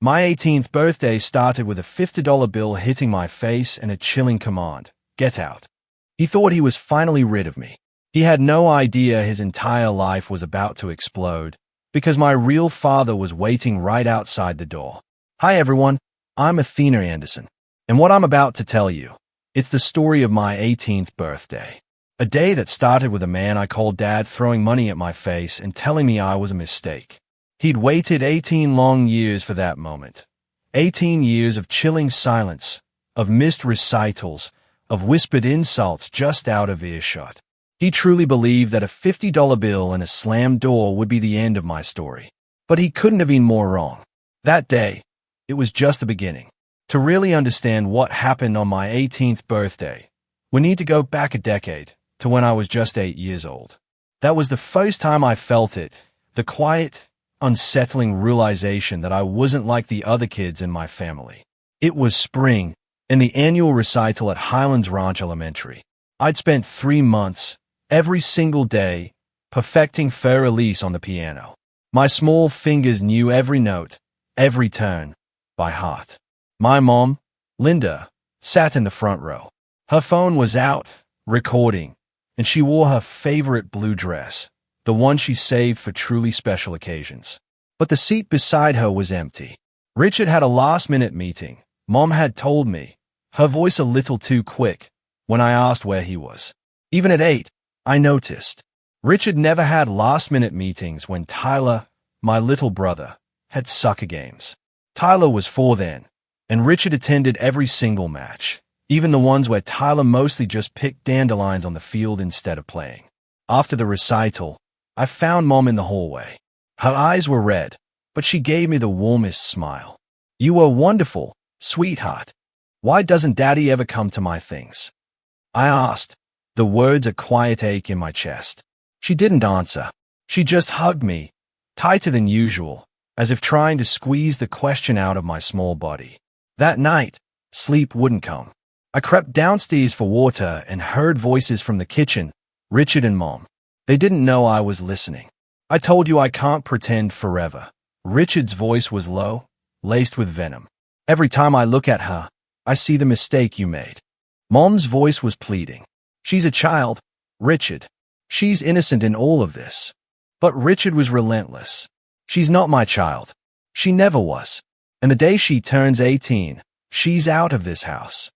My 18th birthday started with a $50 bill hitting my face and a chilling command: get out. He thought he was finally rid of me. He had no idea his entire life was about to explode, because my real father was waiting right outside the door. Hi everyone, I'm Athena Anderson, and what I'm about to tell you, it's the story of my 18th birthday. A day that started with a man I called Dad throwing money at my face and telling me I was a mistake. He'd waited 18 long years for that moment. 18 years of chilling silence, of missed recitals, of whispered insults just out of earshot. He truly believed that a $50 bill and a slammed door would be the end of my story. But he couldn't have been more wrong. That day, it was just the beginning. To really understand what happened on my 18th birthday, we need to go back a decade, to when I was just 8 years old. That was the first time I felt it, the quiet, unsettling realization that I wasn't like the other kids in my family. It was spring, and the annual recital at Highlands Ranch Elementary. I'd spent 3 months, every single day, perfecting Für Elise on the piano. My small fingers knew every note, every turn, by heart. My mom, Linda, sat in the front row. Her phone was out, recording, and she wore her favorite blue dress, the one she saved for truly special occasions. But the seat beside her was empty. Richard had a last-minute meeting, Mom had told me, her voice a little too quick, when I asked where he was. Even at 8, I noticed. Richard never had last-minute meetings when Tyler, my little brother, had soccer games. Tyler was 4 then, and Richard attended every single match, even the ones where Tyler mostly just picked dandelions on the field instead of playing. After the recital, I found Mom in the hallway. Her eyes were red, but she gave me the warmest smile. "You were wonderful, sweetheart. Why doesn't Daddy ever come to my things?" I asked, the words a quiet ache in my chest. She didn't answer. She just hugged me, tighter than usual, as if trying to squeeze the question out of my small body. That night, sleep wouldn't come. I crept downstairs for water and heard voices from the kitchen, Richard and Mom. They didn't know I was listening. "I told you I can't pretend forever." Richard's voice was low, laced with venom. "Every time I look at her, I see the mistake you made." Mom's voice was pleading. "She's a child, Richard. She's innocent in all of this." But Richard was relentless. "She's not my child. She never was. And the day she turns 18, she's out of this house."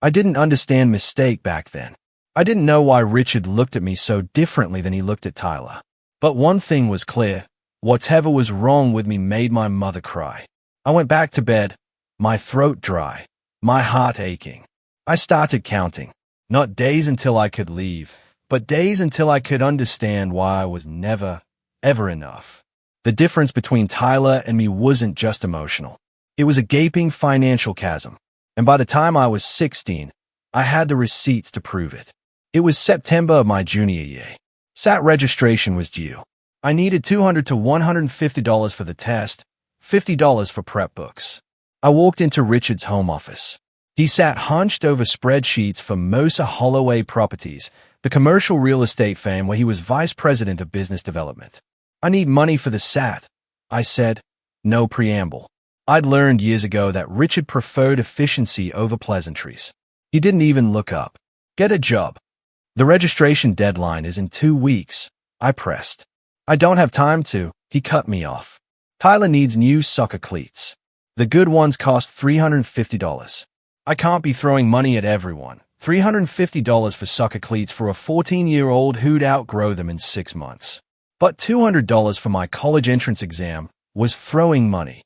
I didn't understand mistake back then. I didn't know why Richard looked at me so differently than he looked at Tyler. But one thing was clear. Whatever was wrong with me made my mother cry. I went back to bed, my throat dry, my heart aching. I started counting. Not days until I could leave, but days until I could understand why I was never, ever enough. The difference between Tyler and me wasn't just emotional. It was a gaping financial chasm. And by the time I was 16, I had the receipts to prove it. It was September of my junior year. SAT registration was due. I needed $200 to $150 for the test, $50 for prep books. I walked into Richard's home office. He sat hunched over spreadsheets for Mosa Holloway Properties, the commercial real estate firm where he was vice president of business development. "I need money for the SAT," I said. No preamble. I'd learned years ago that Richard preferred efficiency over pleasantries. He didn't even look up. "Get a job. The registration deadline is in 2 weeks," I pressed. "I don't have time to," he cut me off. "Tyler needs new soccer cleats. The good ones cost $350. I can't be throwing money at everyone. $350 for soccer cleats for a 14-year-old who'd outgrow them in 6 months. But $200 for my college entrance exam was throwing money."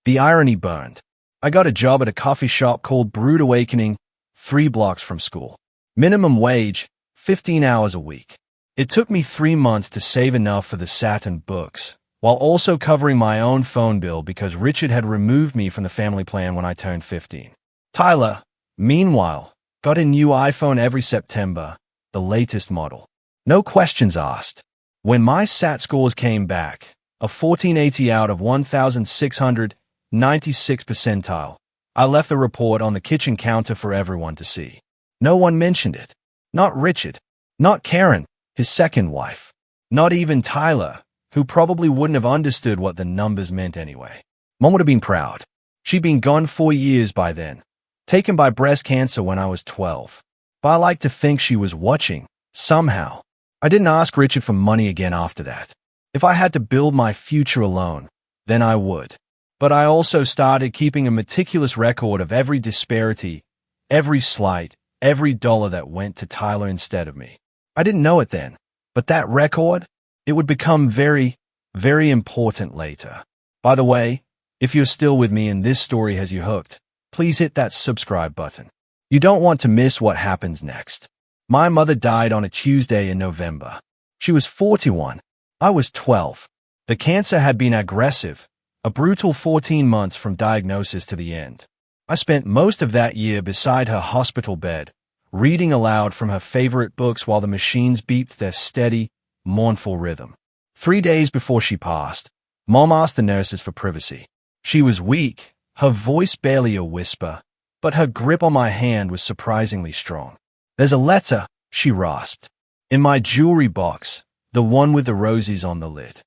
The irony burned. I got a job at a coffee shop called Brewed Awakening, 3 blocks from school. Minimum wage, 15 hours a week. It took me 3 months to save enough for the SAT and books, while also covering my own phone bill because Richard had removed me from the family plan when I turned 15. Tyler, meanwhile, got a new iPhone every September, the latest model. No questions asked. When my SAT scores came back, a 1480 out of 1,696 percentile, I left the report on the kitchen counter for everyone to see. No one mentioned it. Not Richard. Not Karen, his second wife. Not even Tyler, who probably wouldn't have understood what the numbers meant anyway. Mom would have been proud. She'd been gone 4 years by then, taken by breast cancer when I was 12. But I like to think she was watching, somehow. I didn't ask Richard for money again after that. If I had to build my future alone, then I would. But I also started keeping a meticulous record of every disparity, every slight, every dollar that went to Tyler instead of me. I didn't know it then, but that record, it would become very, very important later. By the way, if you're still with me and this story has you hooked, please hit that subscribe button. You don't want to miss what happens next. My mother died on a Tuesday in November. She was 41. I was 12. The cancer had been aggressive, a brutal 14 months from diagnosis to the end. I spent most of that year beside her hospital bed, reading aloud from her favorite books while the machines beeped their steady, mournful rhythm. 3 days before she passed, Mom asked the nurses for privacy. She was weak, her voice barely a whisper, but her grip on my hand was surprisingly strong. "There's a letter," she rasped. "In my jewelry box, the one with the roses on the lid."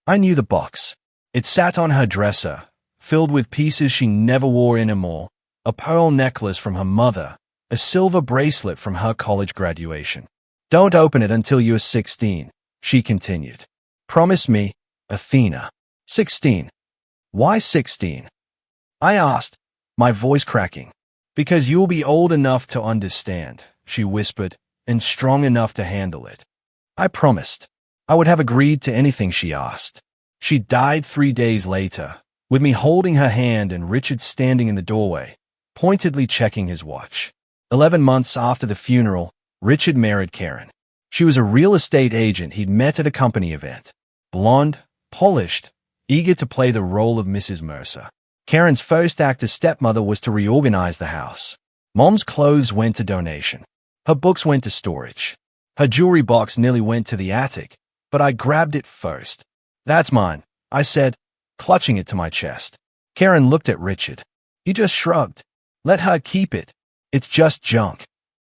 I knew the box. It sat on her dresser, filled with pieces she never wore anymore, a pearl necklace from her mother, a silver bracelet from her college graduation. "Don't open it until you're 16, she continued. "Promise me, Athena." 16. Why 16? I asked, my voice cracking. "Because you'll be old enough to understand," she whispered, "and strong enough to handle it." I promised. I would have agreed to anything she asked. She died 3 days later, with me holding her hand and Richard standing in the doorway, pointedly checking his watch. 11 months after the funeral, Richard married Karen. She was a real estate agent he'd met at a company event. Blonde, polished, eager to play the role of Mrs. Mercer. Karen's first act as stepmother was to reorganize the house. Mom's clothes went to donation. Her books went to storage. Her jewelry box nearly went to the attic, but I grabbed it first. "That's mine," I said, clutching it to my chest. Karen looked at Richard. He just shrugged. "Let her keep it. It's just junk."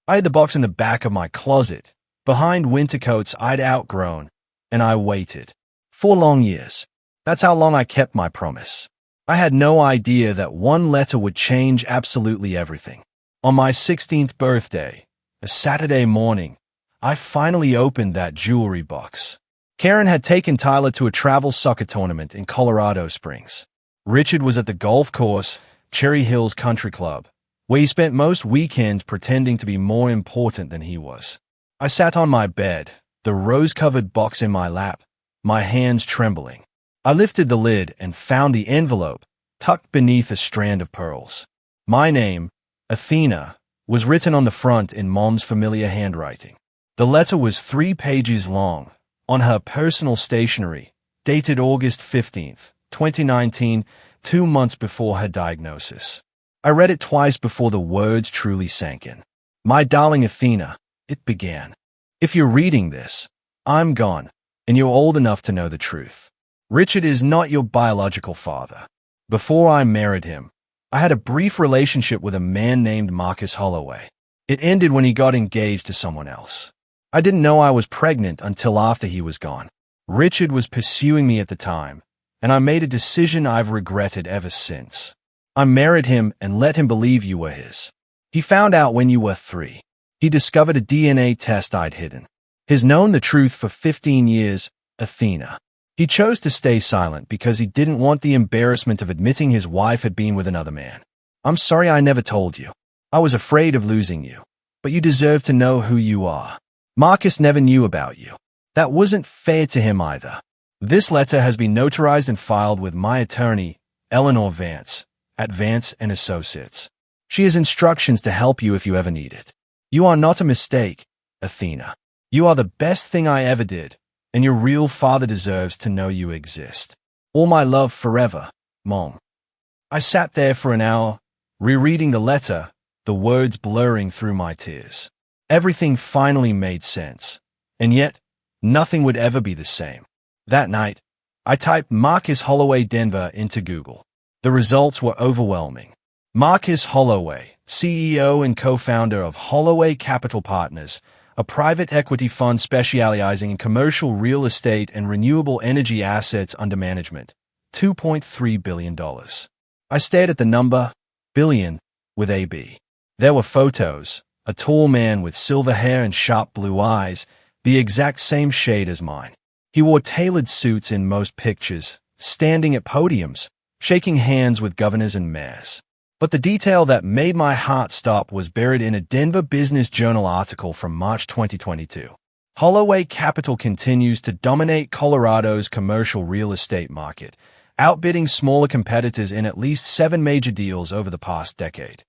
I had the box in the back of my closet, behind winter coats I'd outgrown, and I waited. 4 long years. That's how long I kept my promise. I had no idea that one letter would change absolutely everything. On my 16th birthday, a Saturday morning, I finally opened that jewelry box. Karen had taken Tyler to a travel soccer tournament in Colorado Springs. Richard was at the golf course, Cherry Hills Country Club, where he spent most weekends pretending to be more important than he was. I sat on my bed, the rose-covered box in my lap, my hands trembling. I lifted the lid and found the envelope tucked beneath a strand of pearls. My name, Athena, was written on the front in Mom's familiar handwriting. The letter was 3 pages long, on her personal stationery, dated August 15th, 2019, 2 months before her diagnosis. I read it twice before the words truly sank in. "My darling Athena," it began. "If you're reading this, I'm gone, and you're old enough to know the truth. Richard is not your biological father. Before I married him, I had a brief relationship with a man named Marcus Holloway. It ended when he got engaged to someone else. I didn't know I was pregnant until after he was gone. Richard was pursuing me at the time, and I made a decision I've regretted ever since. I married him and let him believe you were his. He found out when you were 3. He discovered a DNA test I'd hidden. He's known the truth for 15 years, Athena. He chose to stay silent because he didn't want the embarrassment of admitting his wife had been with another man. I'm sorry I never told you. I was afraid of losing you, but you deserve to know who you are. Marcus never knew about you. That wasn't fair to him either. This letter has been notarized and filed with my attorney, Eleanor Vance, at Vance & Associates. She has instructions to help you if you ever need it. You are not a mistake, Athena. You are the best thing I ever did, and your real father deserves to know you exist. All my love forever, Mom. I sat there for an hour, rereading the letter, the words blurring through my tears. Everything finally made sense, and yet, nothing would ever be the same. That night, I typed Marcus Holloway Denver into Google. The results were overwhelming. Marcus Holloway, CEO and co-founder of Holloway Capital Partners, a private equity fund specializing in commercial real estate and renewable energy assets under management, $2.3 billion. I stared at the number, billion, with a B. There were photos, a tall man with silver hair and sharp blue eyes, the exact same shade as mine. He wore tailored suits in most pictures, standing at podiums, shaking hands with governors and mayors. But the detail that made my heart stop was buried in a Denver Business Journal article from March 2022. Holloway Capital continues to dominate Colorado's commercial real estate market, outbidding smaller competitors in at least 7 major deals over the past decade.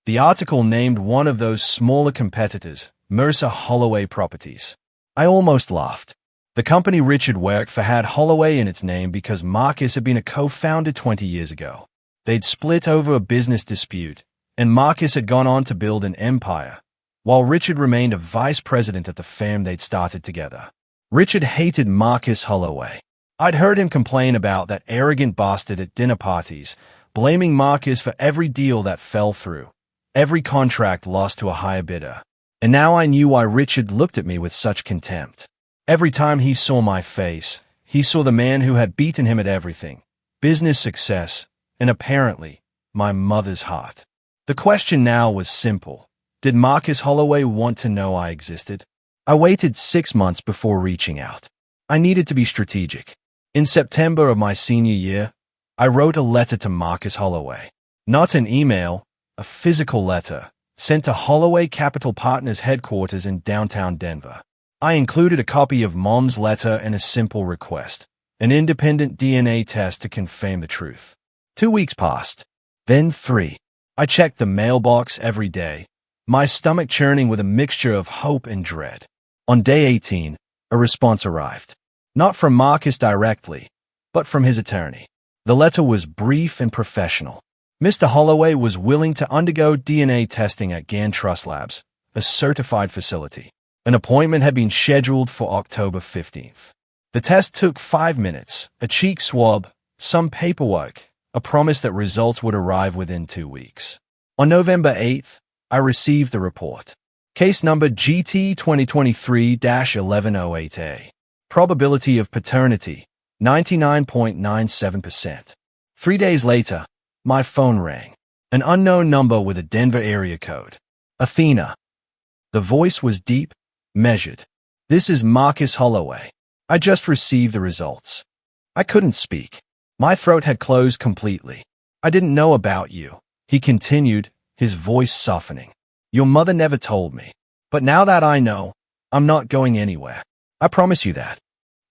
The article named one of those smaller competitors, Mercer Holloway Properties. I almost laughed. The company Richard worked for had Holloway in its name because Marcus had been a co-founder 20 years ago. They'd split over a business dispute, and Marcus had gone on to build an empire, while Richard remained a vice president at the firm they'd started together. Richard hated Marcus Holloway. I'd heard him complain about that arrogant bastard at dinner parties, blaming Marcus for every deal that fell through, every contract lost to a higher bidder. And now I knew why Richard looked at me with such contempt. Every time he saw my face, he saw the man who had beaten him at everything, business success, and apparently, my mother's heart. The question now was simple. Did Marcus Holloway want to know I existed? I waited 6 months before reaching out. I needed to be strategic. In September of my senior year, I wrote a letter to Marcus Holloway. Not an email, a physical letter, sent to Holloway Capital Partners headquarters in downtown Denver. I included a copy of Mom's letter and a simple request, an independent DNA test to confirm the truth. 2 weeks passed, then 3. I checked the mailbox every day, my stomach churning with a mixture of hope and dread. On day 18, a response arrived. Not from Marcus directly, but from his attorney. The letter was brief and professional. Mr. Holloway was willing to undergo DNA testing at Gann Trust Labs, a certified facility. An appointment had been scheduled for October 15th. The test took 5 minutes, a cheek swab, some paperwork, a promise that results would arrive within 2 weeks. On November 8th, I received the report. Case number GT 2023-1108A. Probability of paternity, 99.97%. 3 days later, my phone rang. An unknown number with a Denver area code. Athena. The voice was deep, measured. This is Marcus Holloway. I just received the results. I couldn't speak. My throat had closed completely. I didn't know about you, he continued, his voice softening. Your mother never told me. But now that I know, I'm not going anywhere. I promise you that.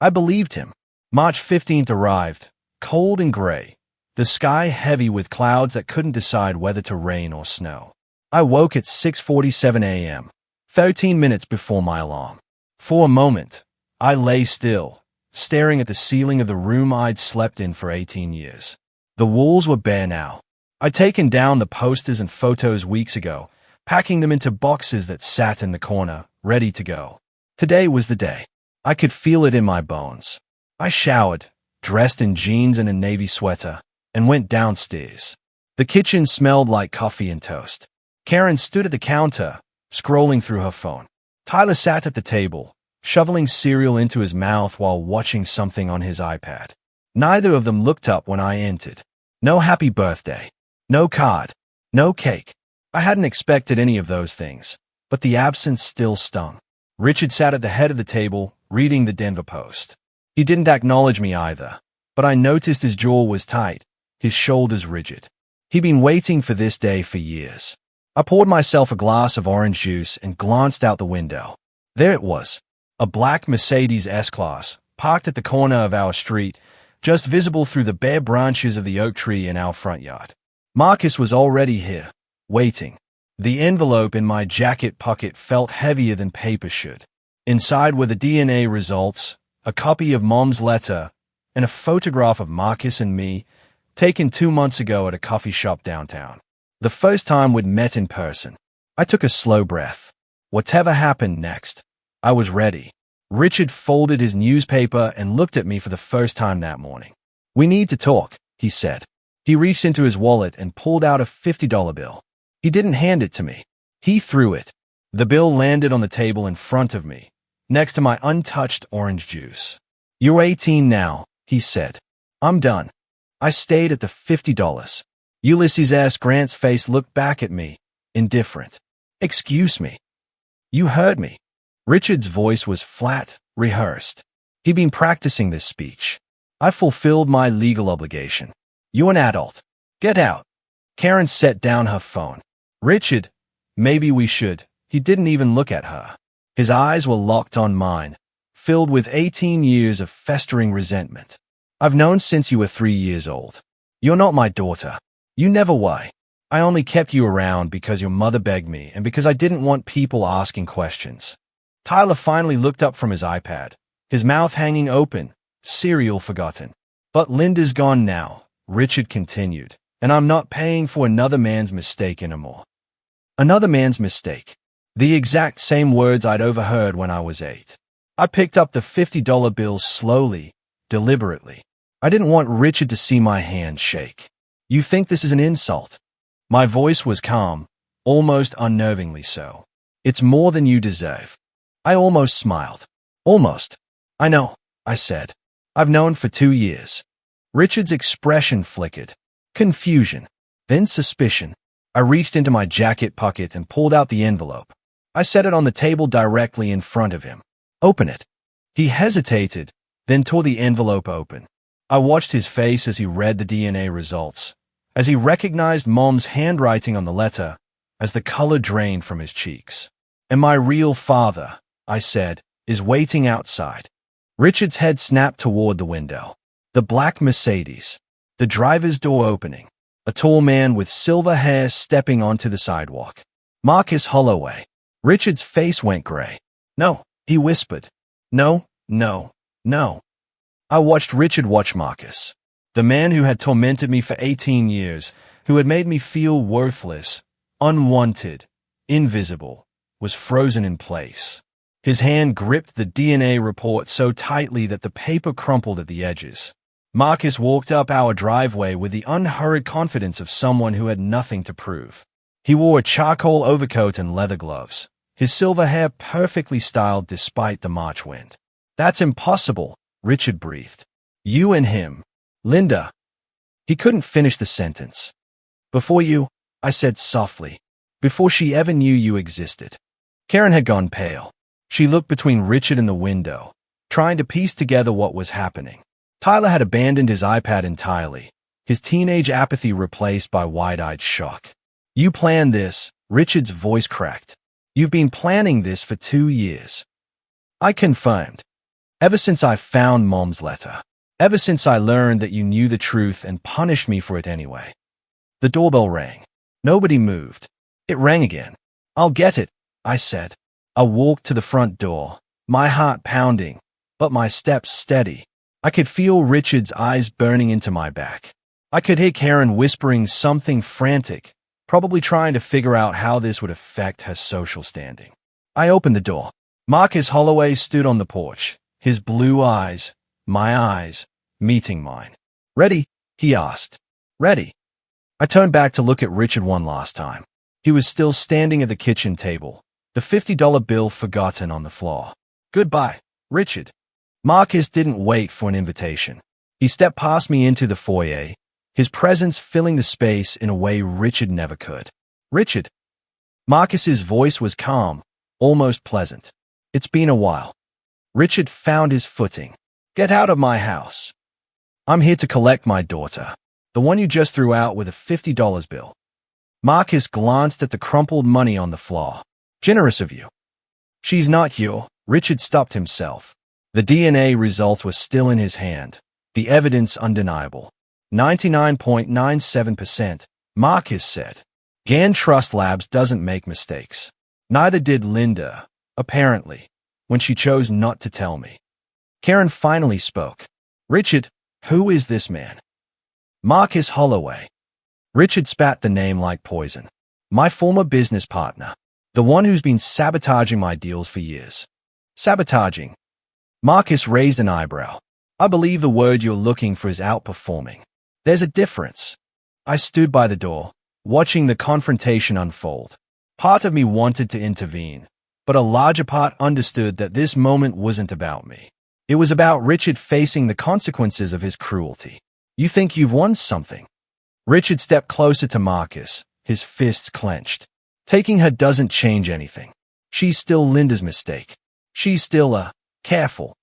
I believed him. March 15th arrived, cold and gray, the sky heavy with clouds that couldn't decide whether to rain or snow. I woke at 6:47 a.m., 13 minutes before my alarm. For a moment, I lay still, staring at the ceiling of the room I'd slept in for 18 years. The walls were bare now. I'd taken down the posters and photos weeks ago, packing them into boxes that sat in the corner, ready to go. Today was the day. I could feel it in my bones. I showered, dressed in jeans and a navy sweater, and went downstairs. The kitchen smelled like coffee and toast. Karen stood at the counter, scrolling through her phone. Tyler sat at the table, shoveling cereal into his mouth while watching something on his iPad. Neither of them looked up when I entered. No happy birthday. No card. No cake. I hadn't expected any of those things, but the absence still stung. Richard sat at the head of the table, reading the Denver Post. He didn't acknowledge me either, but I noticed his jaw was tight, his shoulders rigid. He'd been waiting for this day for years. I poured myself a glass of orange juice and glanced out the window. There it was. A black Mercedes S-Class, parked at the corner of our street, just visible through the bare branches of the oak tree in our front yard. Marcus was already here, waiting. The envelope in my jacket pocket felt heavier than paper should. Inside were the DNA results, a copy of Mom's letter, and a photograph of Marcus and me, taken 2 months ago at a coffee shop downtown. The first time we'd met in person. I took a slow breath. Whatever happened next, I was ready. Richard folded his newspaper and looked at me for the first time that morning. We need to talk, he said. He reached into his wallet and pulled out a $50 bill. He didn't hand it to me. He threw it. The bill landed on the table in front of me, next to my untouched orange juice. You're 18 now, he said. I'm done. I stayed at the $50. Ulysses S. Grant's face looked back at me, indifferent. Excuse me. You heard me. Richard's voice was flat, rehearsed. He'd been practicing this speech. I fulfilled my legal obligation. You're an adult. Get out. Karen set down her phone. Richard, maybe we should. He didn't even look at her. His eyes were locked on mine, filled with 18 years of festering resentment. I've known since you were 3 years old. You're not my daughter. You never were. I only kept you around because your mother begged me and because I didn't want people asking questions. Tyler finally looked up from his iPad, his mouth hanging open, cereal forgotten. But Linda's gone now, Richard continued, and I'm not paying for another man's mistake anymore. Another man's mistake. The exact same words I'd overheard when I was 8. I picked up the $50 bill slowly, deliberately. I didn't want Richard to see my hand shake. You think this is an insult? My voice was calm, almost unnervingly so. It's more than you deserve. I almost smiled. Almost. I know, I said. I've known for 2 years. Richard's expression flickered. Confusion. Then suspicion. I reached into my jacket pocket and pulled out the envelope. I set it on the table directly in front of him. Open it. He hesitated, then tore the envelope open. I watched his face as he read the DNA results, as he recognized Mom's handwriting on the letter, as the color drained from his cheeks. And my real father, I said, is waiting outside. Richard's head snapped toward the window. The black Mercedes. The driver's door opening. A tall man with silver hair stepping onto the sidewalk. Marcus Holloway. Richard's face went gray. No, he whispered. No, no, no. I watched Richard watch Marcus. The man who had tormented me for 18 years, who had made me feel worthless, unwanted, invisible, was frozen in place. His hand gripped the DNA report so tightly that the paper crumpled at the edges. Marcus walked up our driveway with the unhurried confidence of someone who had nothing to prove. He wore a charcoal overcoat and leather gloves, his silver hair perfectly styled despite the March wind. That's impossible, Richard breathed. You and him. Linda. He couldn't finish the sentence. Before you, I said softly, before she ever knew you existed. Karen had gone pale. She looked between Richard and the window, trying to piece together what was happening. Tyler had abandoned his iPad entirely, his teenage apathy replaced by wide-eyed shock. You planned this, Richard's voice cracked. You've been planning this for 2 years. I confirmed. Ever since I found Mom's letter. Ever since I learned that you knew the truth and punished me for it anyway. The doorbell rang. Nobody moved. It rang again. I'll get it, I said. I walked to the front door, my heart pounding, but my steps steady. I could feel Richard's eyes burning into my back. I could hear Karen whispering something frantic, probably trying to figure out how this would affect her social standing. I opened the door. Marcus Holloway stood on the porch, his blue eyes, my eyes, meeting mine. Ready? He asked. Ready. I turned back to look at Richard one last time. He was still standing at the kitchen table, the $50 bill forgotten on the floor. Goodbye, Richard. Marcus didn't wait for an invitation. He stepped past me into the foyer, his presence filling the space in a way Richard never could. Richard. Marcus's voice was calm, almost pleasant. It's been a while. Richard found his footing. Get out of my house. I'm here to collect my daughter, the one you just threw out with a $50 bill. Marcus glanced at the crumpled money on the floor. Generous of you. She's not you. Richard stopped himself. The DNA results were still in his hand. The evidence undeniable. 99.97%, Marcus said. Gann Trust Labs doesn't make mistakes. Neither did Linda, apparently, when she chose not to tell me. Karen finally spoke. Richard, who is this man? Marcus Holloway. Richard spat the name like poison. My former business partner. The one who's been sabotaging my deals for years. Sabotaging. Marcus raised an eyebrow. I believe the word you're looking for is outperforming. There's a difference. I stood by the door, watching the confrontation unfold. Part of me wanted to intervene, but a larger part understood that this moment wasn't about me. It was about Richard facing the consequences of his cruelty. You think you've won something? Richard stepped closer to Marcus, his fists clenched. Taking her doesn't change anything. She's still Linda's mistake. She's still careful.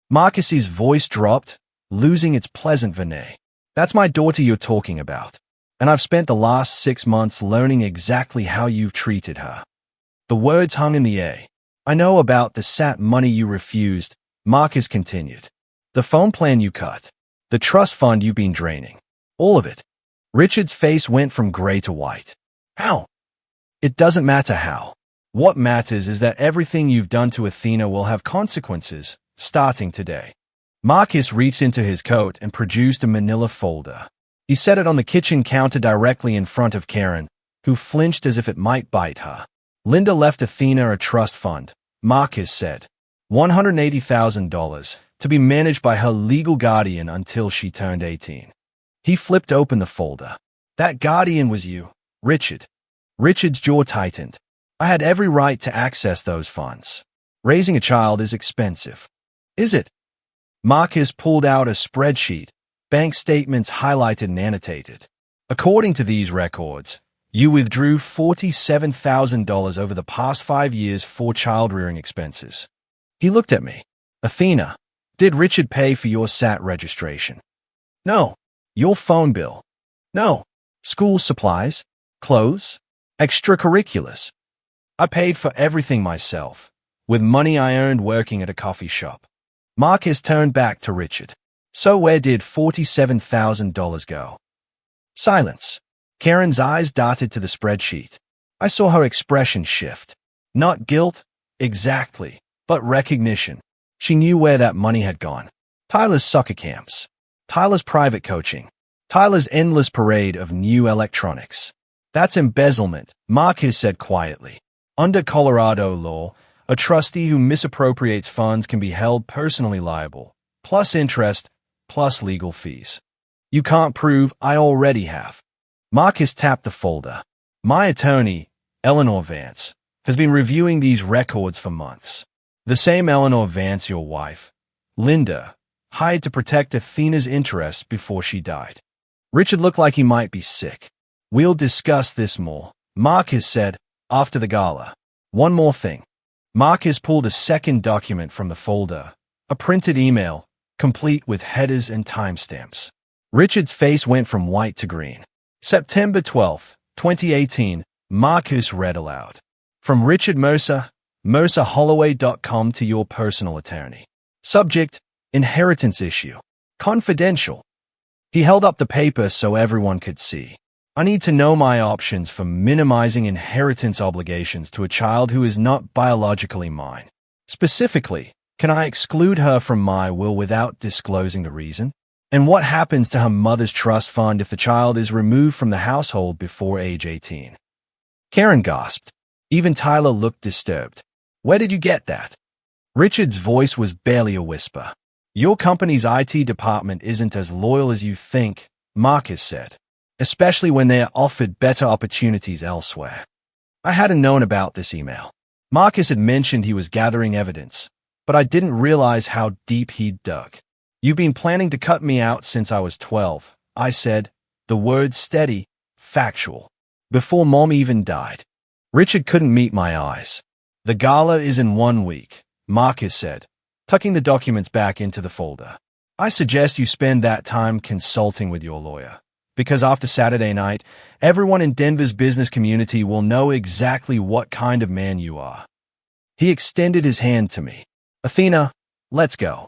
Marcus's voice dropped, losing its pleasant veneer. That's my daughter you're talking about. And I've spent the last 6 months learning exactly how you've treated her. The words hung in the air. I know about the SAT money you refused, Marcus continued. The phone plan you cut. The trust fund you've been draining. All of it. Richard's face went from gray to white. How? It doesn't matter how. What matters is that everything you've done to Athena will have consequences, starting today. Marcus reached into his coat and produced a manila folder. He set it on the kitchen counter directly in front of Karen, who flinched as if it might bite her. Linda left Athena a trust fund, Marcus said. $180,000, to be managed by her legal guardian until she turned 18. He flipped open the folder. That guardian was you, Richard. Richard's jaw tightened. I had every right to access those funds. Raising a child is expensive. Is it? Marcus pulled out a spreadsheet, bank statements highlighted and annotated. According to these records, you withdrew $47,000 over the past 5 years for child-rearing expenses. He looked at me. Athena, did Richard pay for your SAT registration? No. Your phone bill? No. School supplies? Clothes? Extracurriculars? I paid for everything myself, with money I earned working at a coffee shop. Marcus turned back to Richard. So where did $47,000 go? Silence. Karen's eyes darted to the spreadsheet. I saw her expression shift. Not guilt, exactly, but recognition. She knew where that money had gone. Tyler's soccer camps. Tyler's private coaching. Tyler's endless parade of new electronics. That's embezzlement, Marcus said quietly. Under Colorado law, a trustee who misappropriates funds can be held personally liable, plus interest, plus legal fees. You can't prove I already have. Marcus tapped the folder. My attorney, Eleanor Vance, has been reviewing these records for months. The same Eleanor Vance your wife, Linda, hired to protect Athena's interests before she died. Richard looked like he might be sick. We'll discuss this more, Marcus said, after the gala. One more thing. Marcus pulled a second document from the folder, a printed email, complete with headers and timestamps. Richard's face went from white to green. September 12, 2018, Marcus read aloud. From Richard Mercer, mercerholloway.com to your personal attorney. Subject, inheritance issue. Confidential. He held up the paper so everyone could see. I need to know my options for minimizing inheritance obligations to a child who is not biologically mine. Specifically, can I exclude her from my will without disclosing the reason? And what happens to her mother's trust fund if the child is removed from the household before age 18? Karen gasped. Even Tyler looked disturbed. Where did you get that? Richard's voice was barely a whisper. Your company's IT department isn't as loyal as you think, Marcus said, especially when they are offered better opportunities elsewhere. I hadn't known about this email. Marcus had mentioned he was gathering evidence, but I didn't realize how deep he'd dug. You've been planning to cut me out since I was 12, I said, the words steady, factual, before Mom even died. Richard couldn't meet my eyes. The gala is in 1 week, Marcus said, tucking the documents back into the folder. I suggest you spend that time consulting with your lawyer, because after Saturday night, everyone in Denver's business community will know exactly what kind of man you are. He extended his hand to me. Athena, let's go.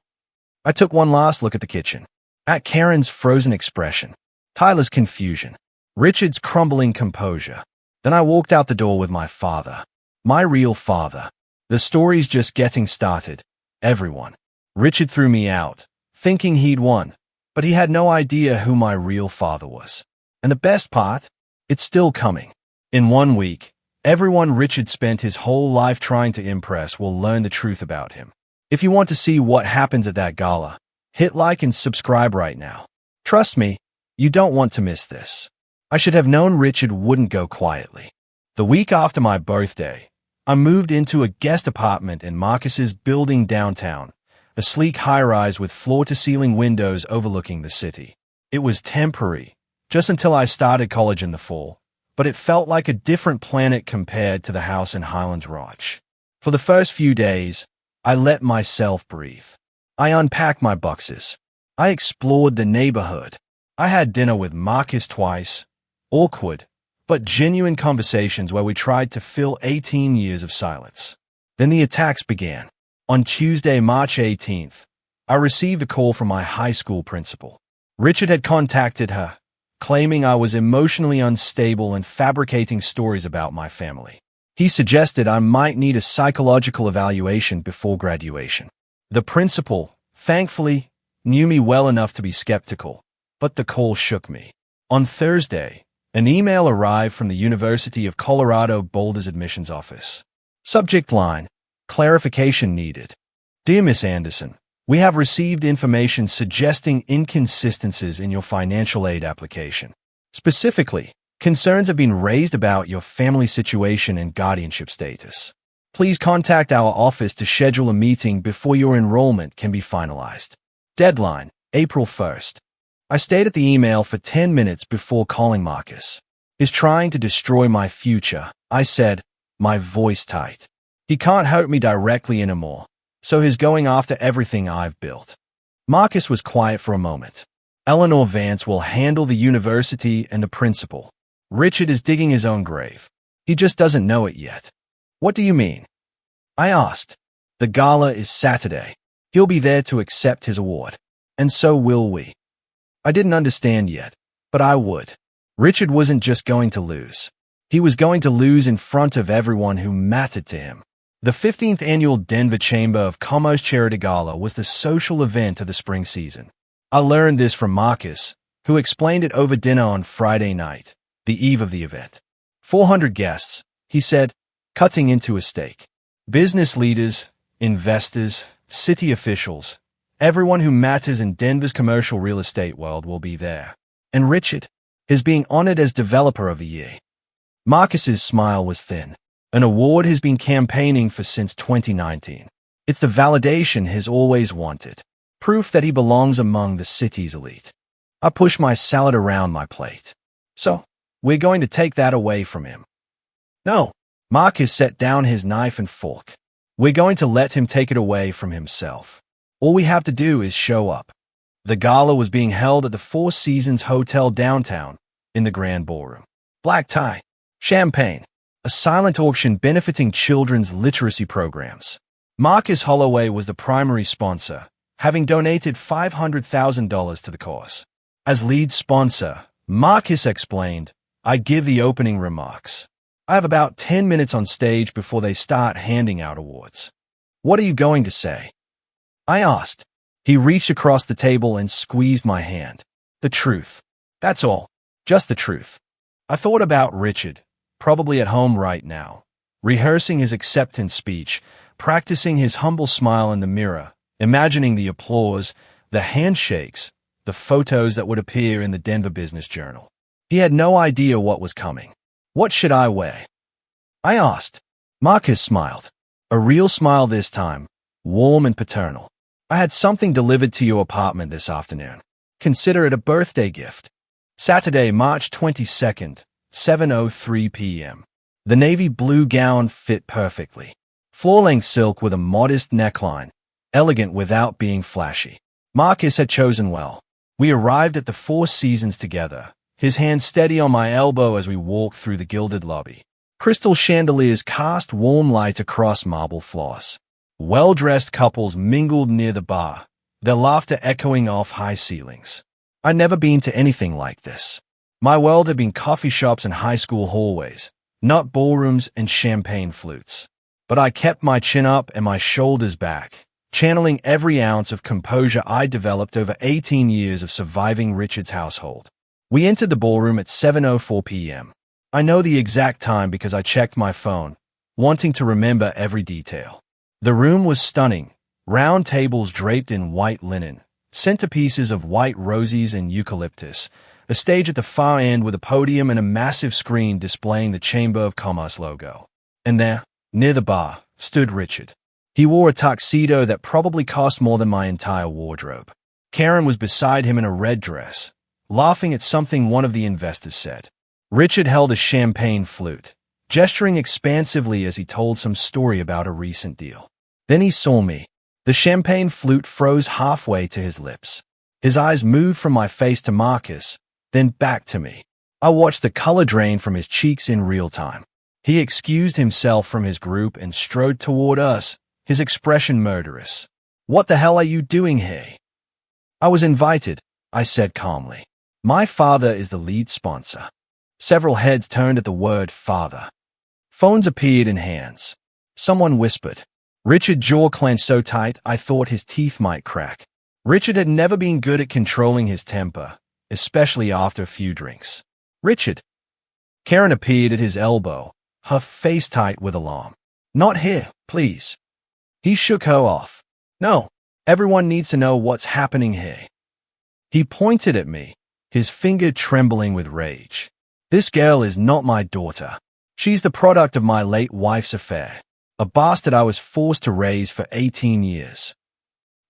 I took one last look at the kitchen, at Karen's frozen expression, Tyler's confusion, Richard's crumbling composure. Then I walked out the door with my father, my real father. The story's just getting started, everyone. Richard threw me out, thinking he'd won, but he had no idea who my real father was. And the best part? It's still coming. In 1 week, everyone Richard spent his whole life trying to impress will learn the truth about him. If you want to see what happens at that gala, hit like and subscribe right now. Trust me, you don't want to miss this. I should have known Richard wouldn't go quietly. The week after my birthday, I moved into a guest apartment in Marcus's building downtown, a sleek high-rise with floor-to-ceiling windows overlooking the city. It was temporary, just until I started college in the fall, but it felt like a different planet compared to the house in Highlands Ranch. For the first few days, I let myself breathe. I unpacked my boxes. I explored the neighborhood. I had dinner with Marcus twice. Awkward, but genuine conversations where we tried to fill 18 years of silence. Then the attacks began. On Tuesday, March 18th, I received a call from my high school principal. Richard had contacted her, claiming I was emotionally unstable and fabricating stories about my family. He suggested I might need a psychological evaluation before graduation. The principal, thankfully, knew me well enough to be skeptical, but the call shook me. On Thursday, an email arrived from the University of Colorado Boulder's admissions office. Subject line: clarification needed. Dear Miss Anderson, we have received information suggesting inconsistencies in your financial aid application. Specifically, concerns have been raised about your family situation and guardianship status. Please contact our office to schedule a meeting before your enrollment can be finalized. Deadline: April 1st. I stayed at the email for 10 minutes before calling Marcus. He's trying to destroy my future, I said, my voice tight. He can't hurt me directly anymore, so he's going after everything I've built. Marcus was quiet for a moment. Eleanor Vance will handle the university and the principal. Richard is digging his own grave. He just doesn't know it yet. What do you mean? I asked. The gala is Saturday. He'll be there to accept his award. And so will we. I didn't understand yet, but I would. Richard wasn't just going to lose. He was going to lose in front of everyone who mattered to him. The 15th annual Denver Chamber of Commerce Charity Gala was the social event of the spring season. I learned this from Marcus, who explained it over dinner on Friday night, the eve of the event. 400 guests, he said, cutting into a steak. Business leaders, investors, city officials, everyone who matters in Denver's commercial real estate world will be there. And Richard is being honored as Developer of the Year. Marcus's smile was thin. An award he's been campaigning for since 2019. It's the validation he's always wanted. Proof that he belongs among the city's elite. I pushed my salad around my plate. So, we're going to take that away from him. No. Marcus set down his knife and fork. We're going to let him take it away from himself. All we have to do is show up. The gala was being held at the Four Seasons Hotel downtown, in the Grand Ballroom. Black tie, champagne, a silent auction benefiting children's literacy programs. Marcus Holloway was the primary sponsor, having donated $500,000 to the cause. As lead sponsor, Marcus explained, I give the opening remarks. I have about 10 minutes on stage before they start handing out awards. What are you going to say? I asked. He reached across the table and squeezed my hand. The truth. That's all. Just the truth. I thought about Richard, probably at home right now, rehearsing his acceptance speech, practicing his humble smile in the mirror, imagining the applause, the handshakes, the photos that would appear in the Denver Business Journal. He had no idea what was coming. What should I wear? I asked. Marcus smiled. A real smile this time, warm and paternal. I had something delivered to your apartment this afternoon. Consider it a birthday gift. Saturday, March 22nd, 7:03 p.m. The navy blue gown fit perfectly. Floor-length silk with a modest neckline, elegant without being flashy. Marcus had chosen well. We arrived at the Four Seasons together, his hand steady on my elbow as we walked through the gilded lobby. Crystal chandeliers cast warm light across marble floors. Well-dressed couples mingled near the bar, their laughter echoing off high ceilings. I'd never been to anything like this. My world had been coffee shops and high school hallways, not ballrooms and champagne flutes. But I kept my chin up and my shoulders back, channeling every ounce of composure I developed over 18 years of surviving Richard's household. We entered the ballroom at 7:04 p.m. I know the exact time because I checked my phone, wanting to remember every detail. The room was stunning, round tables draped in white linen, centerpieces of white roses and eucalyptus, a stage at the far end with a podium and a massive screen displaying the Chamber of Commerce logo. And there, near the bar, stood Richard. He wore a tuxedo that probably cost more than my entire wardrobe. Karen was beside him in a red dress, laughing at something one of the investors said. Richard held a champagne flute, gesturing expansively as he told some story about a recent deal. Then he saw me. The champagne flute froze halfway to his lips. His eyes moved from my face to Marcus, then back to me. I watched the color drain from his cheeks in real time. He excused himself from his group and strode toward us, his expression murderous. "What the hell are you doing here?" "I was invited," I said calmly. "My father is the lead sponsor." Several heads turned at the word father. Phones appeared in hands. Someone whispered. Richard's jaw clenched so tight I thought his teeth might crack. Richard had never been good at controlling his temper, especially after a few drinks. "Richard." Karen appeared at his elbow, her face tight with alarm. "Not here, please." He shook her off. "No, everyone needs to know what's happening here." He pointed at me, his finger trembling with rage. "This girl is not my daughter. She's the product of my late wife's affair, a bastard I was forced to raise for 18 years.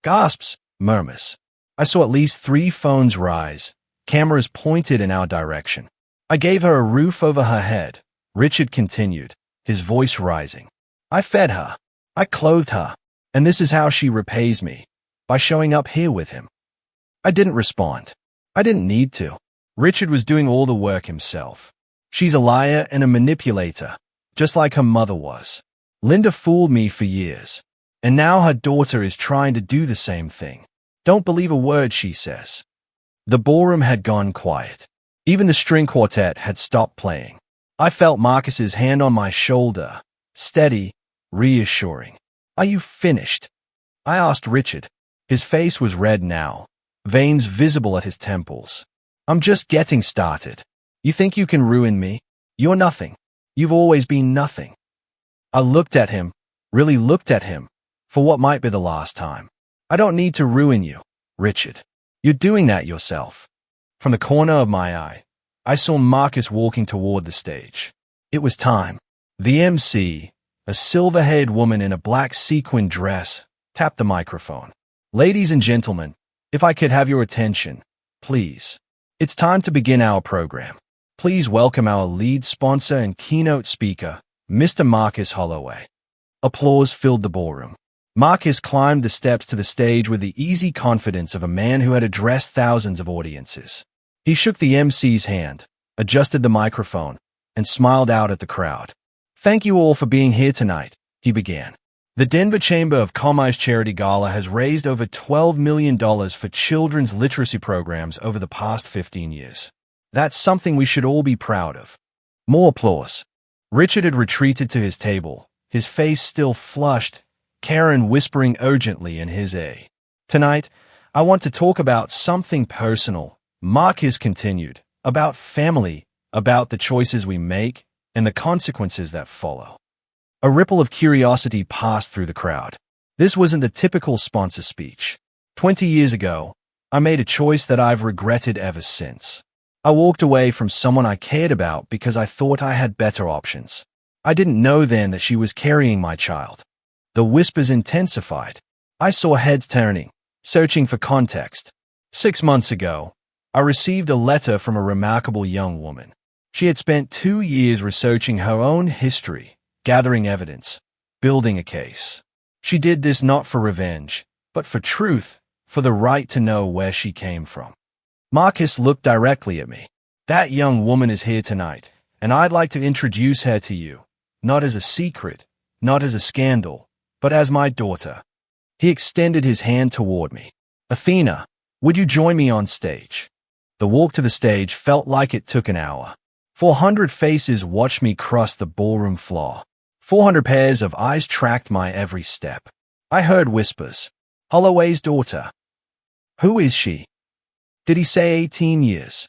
Gasps, murmurs. I saw at least 3 phones rise, cameras pointed in our direction. "I gave her a roof over her head," Richard continued, his voice rising. "I fed her. I clothed her. And this is how she repays me, by showing up here with him." I didn't respond. I didn't need to. Richard was doing all the work himself. She's a liar and a manipulator, just like her mother was. Linda fooled me for years, and now her daughter is trying to do the same thing. Don't believe a word she says. The ballroom had gone quiet. Even the string quartet had stopped playing. I felt Marcus's hand on my shoulder, steady, reassuring. "Are you finished?" I asked Richard. His face was red now, veins visible at his temples. "I'm just getting started. You think you can ruin me? You're nothing. You've always been nothing." I looked at him, really looked at him, for what might be the last time. "I don't need to ruin you, Richard. You're doing that yourself." From the corner of my eye, I saw Marcus walking toward the stage. It was time. The MC, a silver-haired woman in a black sequin dress, tapped the microphone. "Ladies and gentlemen, if I could have your attention, please. It's time to begin our program. Please welcome our lead sponsor and keynote speaker, Mr. Marcus Holloway." Applause filled the ballroom. Marcus climbed the steps to the stage with the easy confidence of a man who had addressed thousands of audiences. He shook the MC's hand, adjusted the microphone, and smiled out at the crowd. "Thank you all for being here tonight," he began. "The Denver Chamber of Commerce Charity Gala has raised over $12 million for children's literacy programs over the past 15 years. That's something we should all be proud of." More applause. Richard had retreated to his table, his face still flushed, Karen whispering urgently in his ear. "Tonight, I want to talk about something personal," Marcus continued, "about family, about the choices we make, and the consequences that follow." A ripple of curiosity passed through the crowd. This wasn't the typical sponsor speech. 20 years ago, I made a choice that I've regretted ever since. I walked away from someone I cared about because I thought I had better options. I didn't know then that she was carrying my child. The whispers intensified. I saw heads turning, searching for context. 6 months ago, I received a letter from a remarkable young woman. She had spent 2 years researching her own history, gathering evidence, building a case. She did this not for revenge, but for truth, for the right to know where she came from. Marcus looked directly at me. "That young woman is here tonight, and I'd like to introduce her to you, not as a secret, not as a scandal, but as my daughter." He extended his hand toward me. "Athena, would you join me on stage?" The walk to the stage felt like it took an hour. 400 faces watched me cross the ballroom floor. 400 pairs of eyes tracked my every step. I heard whispers. "Holloway's daughter. Who is she? Did he say 18 years?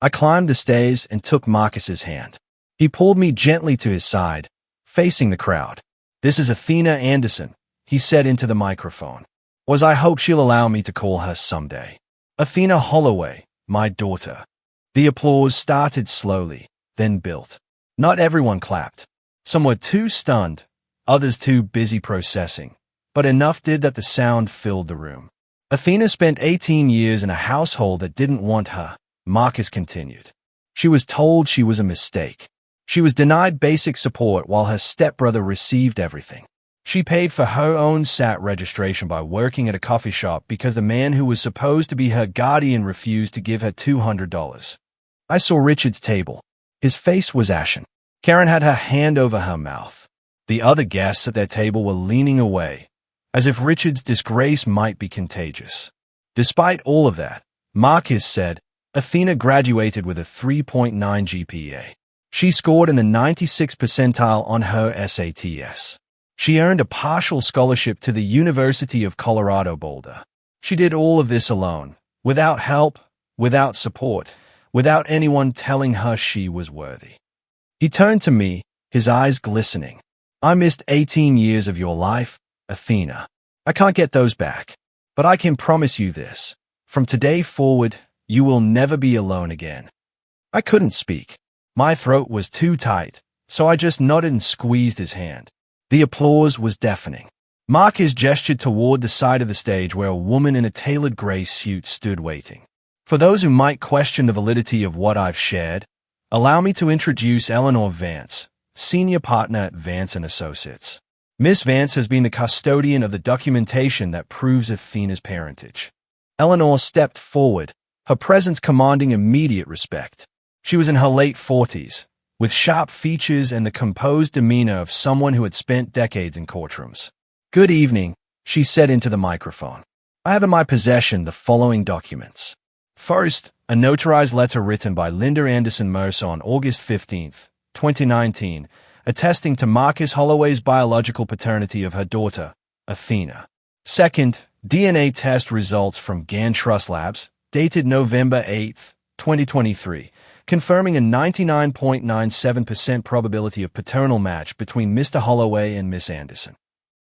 I climbed the stairs and took Marcus's hand. He pulled me gently to his side, facing the crowd. "This is Athena Anderson," he said into the microphone. I hope she'll allow me to call her someday. "Athena Holloway, my daughter." The applause started slowly, then built. Not everyone clapped. Some were too stunned, others too busy processing, but enough did that the sound filled the room. Athena spent 18 years in a household that didn't want her, Marcus continued. She was told she was a mistake. She was denied basic support while her stepbrother received everything. She paid for her own SAT registration by working at a coffee shop because the man who was supposed to be her guardian refused to give her $200. I saw Richard's table. His face was ashen. Karen had her hand over her mouth. The other guests at their table were leaning away, as if Richard's disgrace might be contagious. Despite all of that, Marcus said, Athena graduated with a 3.9 GPA. She scored in the 96th percentile on her SATs. She earned a partial scholarship to the University of Colorado Boulder. She did all of this alone, without help, without support, without anyone telling her she was worthy. He turned to me, his eyes glistening. I missed 18 years of your life, Athena. I can't get those back, but I can promise you this. From today forward, you will never be alone again. I couldn't speak. My throat was too tight, so I just nodded and squeezed his hand. The applause was deafening. Marcus gestured toward the side of the stage where a woman in a tailored gray suit stood waiting. For those who might question the validity of what I've shared, allow me to introduce Eleanor Vance, senior partner at Vance & Associates. Miss Vance has been the custodian of the documentation that proves Athena's parentage. Eleanor stepped forward, her presence commanding immediate respect. She was in her late 40s, with sharp features and the composed demeanor of someone who had spent decades in courtrooms. Good evening, she said into the microphone. I have in my possession the following documents. First, a notarized letter written by Linda Anderson Mercer on August 15, 2019, attesting to Marcus Holloway's biological paternity of her daughter, Athena. Second, DNA test results from GAN Trust Labs, dated November 8, 2023, confirming a 99.97% probability of paternal match between Mr. Holloway and Miss Anderson.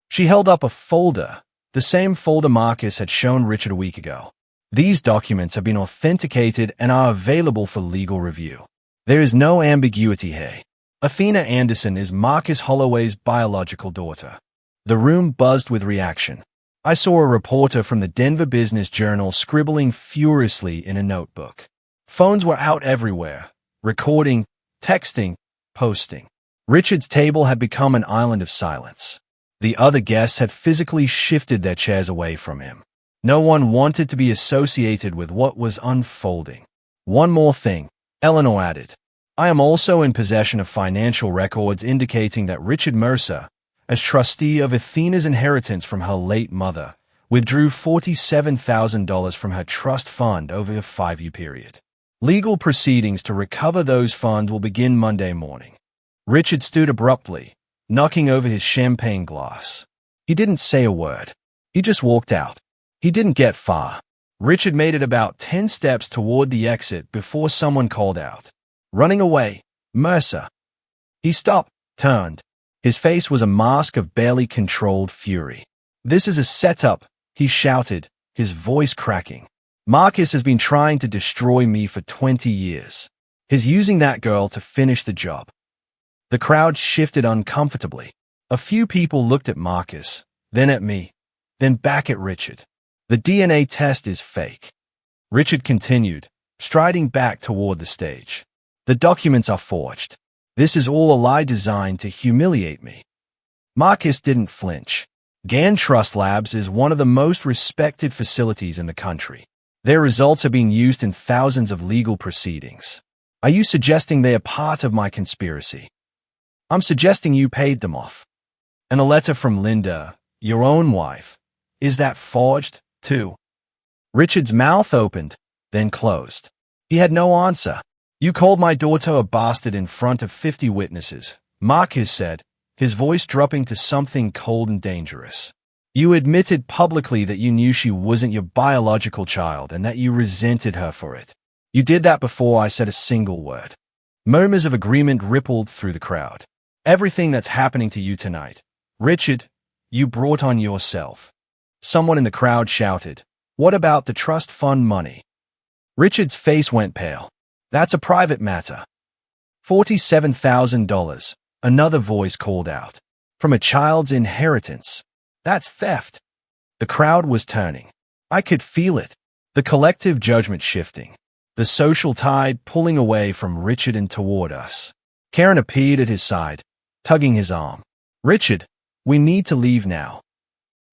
She held up a folder, the same folder Marcus had shown Richard a week ago. These documents have been authenticated and are available for legal review. There is no ambiguity here. Athena Anderson is Marcus Holloway's biological daughter. The room buzzed with reaction. I saw a reporter from the Denver Business Journal scribbling furiously in a notebook. Phones were out everywhere, recording, texting, posting. Richard's table had become an island of silence. The other guests had physically shifted their chairs away from him. No one wanted to be associated with what was unfolding. One more thing, Eleanor added. I am also in possession of financial records indicating that Richard Mercer, as trustee of Athena's inheritance from her late mother, withdrew $47,000 from her trust fund over a 5-year period. Legal proceedings to recover those funds will begin Monday morning. Richard stood abruptly, knocking over his champagne glass. He didn't say a word. He just walked out. He didn't get far. Richard made it about 10 steps toward the exit before someone called out, "Running away, Mercer." He stopped, turned. His face was a mask of barely controlled fury. "This is a setup," he shouted, his voice cracking. "Marcus has been trying to destroy me for 20 years. He's using that girl to finish the job." The crowd shifted uncomfortably. A few people looked at Marcus, then at me, then back at Richard. "The DNA test is fake," Richard continued, striding back toward the stage. "The documents are forged. This is all a lie designed to humiliate me." Marcus didn't flinch. GAN Trust Labs is one of the most respected facilities in the country. Their results are being used in thousands of legal proceedings. Are you suggesting they are part of my conspiracy? I'm suggesting you paid them off. And a letter from Linda, your own wife, is that forged, too? Richard's mouth opened, then closed. He had no answer. "You called my daughter a bastard in front of 50 witnesses," Marcus said, his voice dropping to something cold and dangerous. "You admitted publicly that you knew she wasn't your biological child and that you resented her for it. You did that before I said a single word." Murmurs of agreement rippled through the crowd. "Everything that's happening to you tonight, Richard, you brought on yourself." Someone in the crowd shouted, "What about the trust fund money?" Richard's face went pale. "That's a private matter." $47,000, another voice called out. "From a child's inheritance. That's theft." The crowd was turning. I could feel it, the collective judgment shifting. the social tide pulling away from Richard and toward us. Karen appeared at his side, tugging his arm. "Richard, we need to leave now."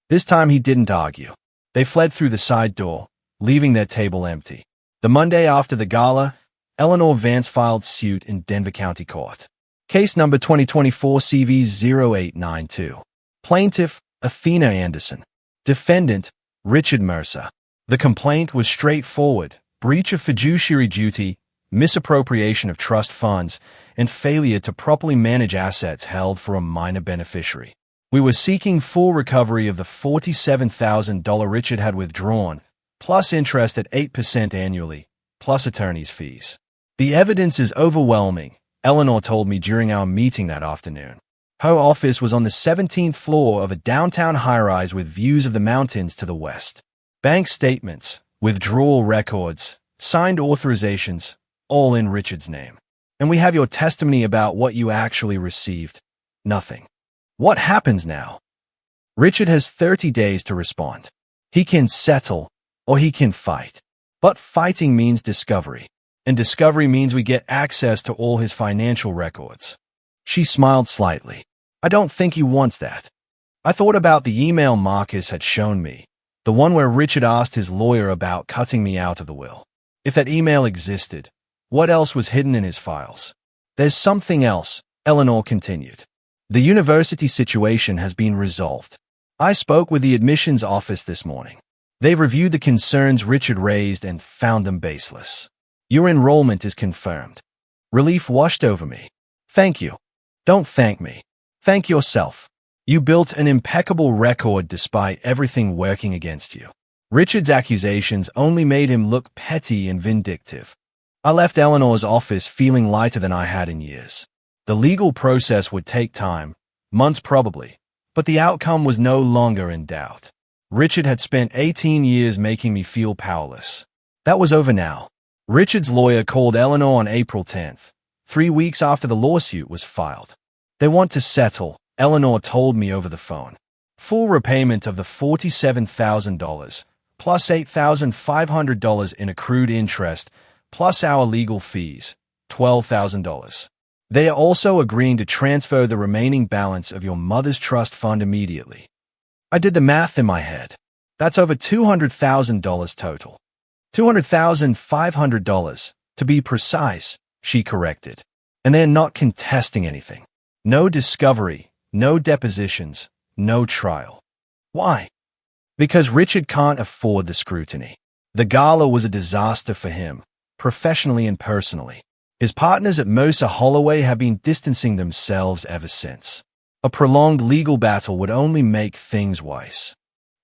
This time he didn't argue. They fled through the side door, leaving their table empty. The Monday after the gala, Eleanor Vance filed suit in Denver County Court. Case number 2024 CV0892. Plaintiff, Athena Anderson. Defendant, Richard Mercer. The complaint was straightforward: breach of fiduciary duty, misappropriation of trust funds, and failure to properly manage assets held for a minor beneficiary. We were seeking full recovery of the $47,000 Richard had withdrawn, plus interest at 8% annually, plus attorney's fees. "The evidence is overwhelming," Eleanor told me during our meeting that afternoon. Her office was on the 17th floor of a downtown high-rise with views of the mountains to the west. Bank statements, withdrawal records, signed authorizations, all in Richard's name. "And we have your testimony about what you actually received. Nothing. What happens now?" "Richard has 30 days to respond. He can settle, or he can fight. But fighting means discovery. And discovery means we get access to all his financial records." She smiled slightly. "I don't think he wants that." I thought about the email Marcus had shown me, the one where Richard asked his lawyer about cutting me out of the will. If that email existed, what else was hidden in his files? "There's something else," Eleanor continued. "The university situation has been resolved. I spoke with the admissions office this morning. They reviewed the concerns Richard raised and found them baseless. Your enrollment is confirmed." Relief washed over me. "Thank you." "Don't thank me. Thank yourself. You built an impeccable record despite everything working against you." Richard's accusations only made him look petty and vindictive. I left Eleanor's office feeling lighter than I had in years. The legal process would take time, months probably, but the outcome was no longer in doubt. Richard had spent 18 years making me feel powerless. That was over now. Richard's lawyer called Eleanor on April 10th, 3 weeks after the lawsuit was filed. "They want to settle," Eleanor told me over the phone. "Full repayment of the $47,000, plus $8,500 in accrued interest, plus our legal fees, $12,000. They are also agreeing to transfer the remaining balance of your mother's trust fund immediately." I did the math in my head. That's over $200,000 total. $200,500, to be precise, she corrected. And they're not contesting anything. No discovery, no depositions, no trial. Why? Because Richard can't afford the scrutiny. The gala was a disaster for him, professionally and personally. His partners at Mercer Holloway have been distancing themselves ever since. A prolonged legal battle would only make things worse.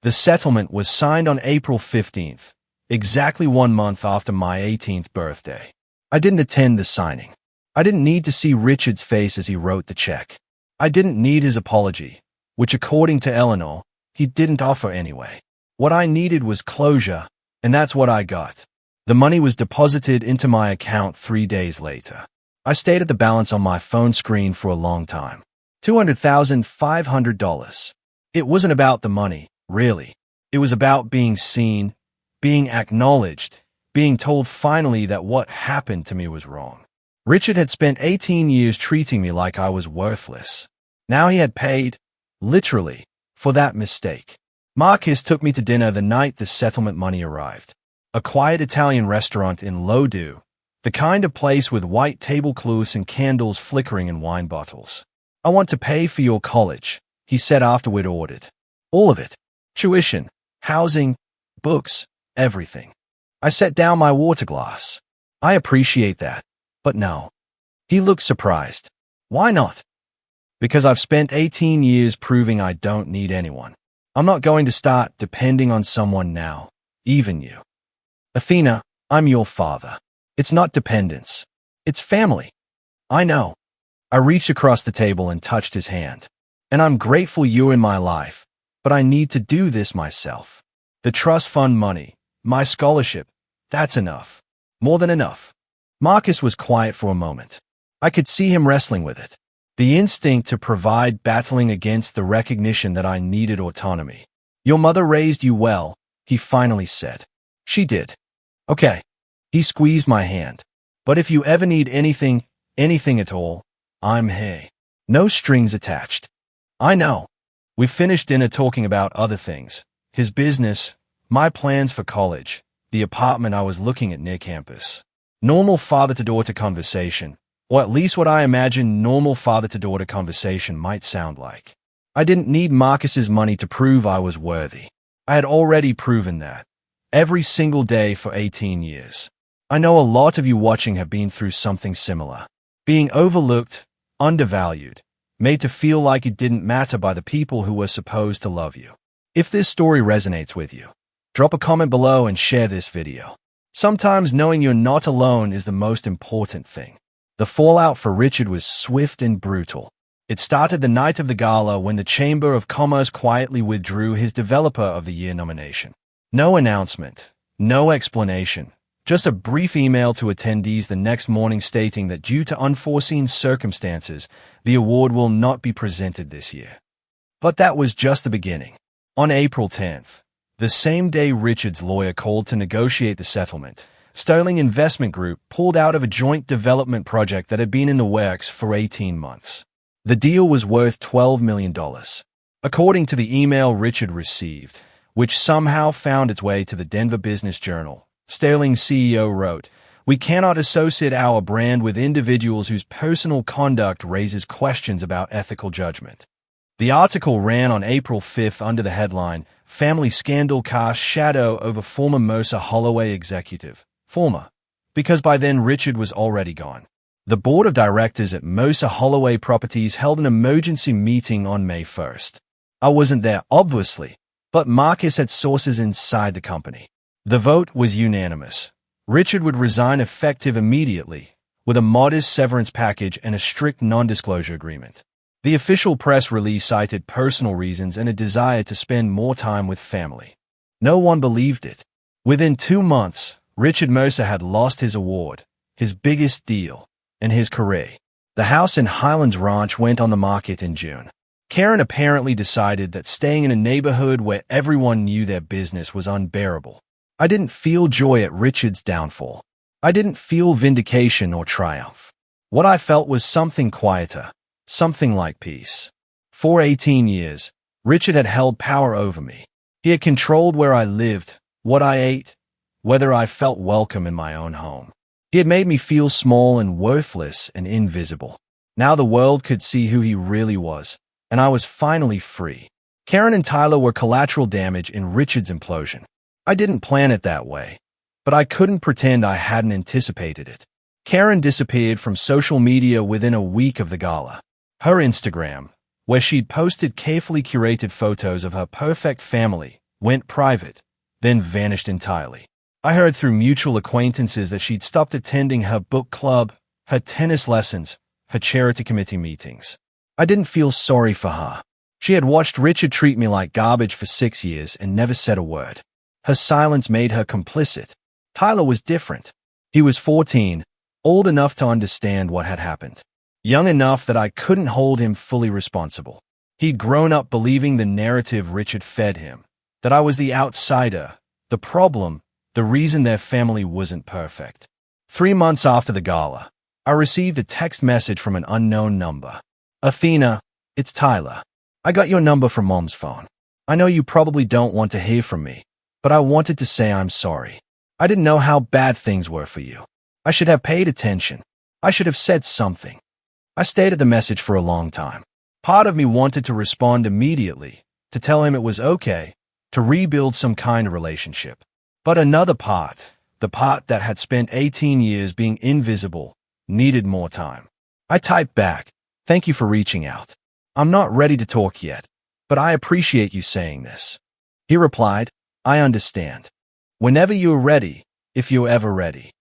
The settlement was signed on April 15th, exactly 1 month after my 18th birthday. I didn't attend the signing. I didn't need to see Richard's face as he wrote the check. I didn't need his apology, which according to Eleanor, he didn't offer anyway. What I needed was closure, and that's what I got. The money was deposited into my account 3 days later. I stayed at the balance on my phone screen for a long time. $200,500. It wasn't about the money, really. It was about being seen, being acknowledged, being told finally that what happened to me was wrong. Richard had spent 18 years treating me like I was worthless. Now he had paid, literally, for that mistake. Marcus took me to dinner the night the settlement money arrived. A quiet Italian restaurant in Lodoo, the kind of place with white tablecloths and candles flickering in wine bottles. "I want to pay for your college," he said after we'd ordered. "All of it. Tuition, housing, books, everything." I set down my water glass. "I appreciate that, but no." He looked surprised. "Why not?" "Because I've spent 18 years proving I don't need anyone. I'm not going to start depending on someone now, even you. Athena, I'm your father. It's not dependence. It's family." "I know." I reached across the table and touched his hand. "And I'm grateful you're in my life, but I need to do this myself. The trust fund money, my scholarship, that's enough. More than enough." Marcus was quiet for a moment. I could see him wrestling with it. The instinct to provide battling against the recognition that I needed autonomy. "Your mother raised you well," he finally said. "She did." "Okay. He squeezed my hand. But if you ever need anything at all, I'm here. No strings attached. I know. We finished dinner talking about other things. His business, my plans for college, the apartment I was looking at near campus. Normal father-to-daughter conversation, or at least what I imagine normal father-to-daughter conversation might sound like. I didn't need Marcus's money to prove I was worthy. I had already proven that. Every single day for 18 years. I know a lot of you watching have been through something similar. Being overlooked, undervalued, made to feel like it didn't matter by the people who were supposed to love you. If this story resonates with you, drop a comment below and share this video. Sometimes knowing you're not alone is the most important thing. The fallout for Richard was swift and brutal. It started the night of the gala when the Chamber of Commerce quietly withdrew his Developer of the Year nomination. No announcement, no explanation, just a brief email to attendees the next morning stating that due to unforeseen circumstances, the award will not be presented this year. But that was just the beginning. On April 10th, the same day Richard's lawyer called to negotiate the settlement, Sterling Investment Group pulled out of a joint development project that had been in the works for 18 months. The deal was worth $12 million. According to the email Richard received, which somehow found its way to the Denver Business Journal, Sterling's CEO wrote, "We cannot associate our brand with individuals whose personal conduct raises questions about ethical judgment." The article ran on April 5th under the headline, "Family Scandal Casts Shadow Over Former Mosa Holloway Executive." Former, because by then Richard was already gone. The board of directors at Mosa Holloway Properties held an emergency meeting on May 1st. I wasn't there, obviously, but Marcus had sources inside the company. The vote was unanimous. Richard would resign effective immediately, with a modest severance package and a strict non-disclosure agreement. The official press release cited personal reasons and a desire to spend more time with family. No one believed it. Within 2 months, Richard Mosa had lost his award, his biggest deal, and his career. The house in Highlands Ranch went on the market in June. Karen apparently decided that staying in a neighborhood where everyone knew their business was unbearable. I didn't feel joy at Richard's downfall. I didn't feel vindication or triumph. What I felt was something quieter, something like peace. For 18 years, Richard had held power over me. He had controlled where I lived, what I ate, whether I felt welcome in my own home. He had made me feel small and worthless and invisible. Now the world could see who he really was, and I was finally free. Karen and Tyler were collateral damage in Richard's implosion. I didn't plan it that way, but I couldn't pretend I hadn't anticipated it. Karen disappeared from social media within a week of the gala. Her Instagram, where she'd posted carefully curated photos of her perfect family, went private, then vanished entirely. I heard through mutual acquaintances that she'd stopped attending her book club, her tennis lessons, her charity committee meetings. I didn't feel sorry for her. She had watched Richard treat me like garbage for 6 years and never said a word. Her silence made her complicit. Tyler was different. He was 14, old enough to understand what had happened, young enough that I couldn't hold him fully responsible. He'd grown up believing the narrative Richard fed him, that I was the outsider, the problem, the reason their family wasn't perfect. 3 months after the gala, I received a text message from an unknown number. "Athena, it's Tyler. I got your number from Mom's phone. I know you probably don't want to hear from me, but I wanted to say I'm sorry. I didn't know how bad things were for you. I should have paid attention. I should have said something." I stayed at the message for a long time. Part of me wanted to respond immediately, to tell him it was okay, to rebuild some kind of relationship. But another part, the part that had spent 18 years being invisible, needed more time. I typed back, "Thank you for reaching out. I'm not ready to talk yet, but I appreciate you saying this." He replied, "I understand. Whenever you're ready, if you're ever ready."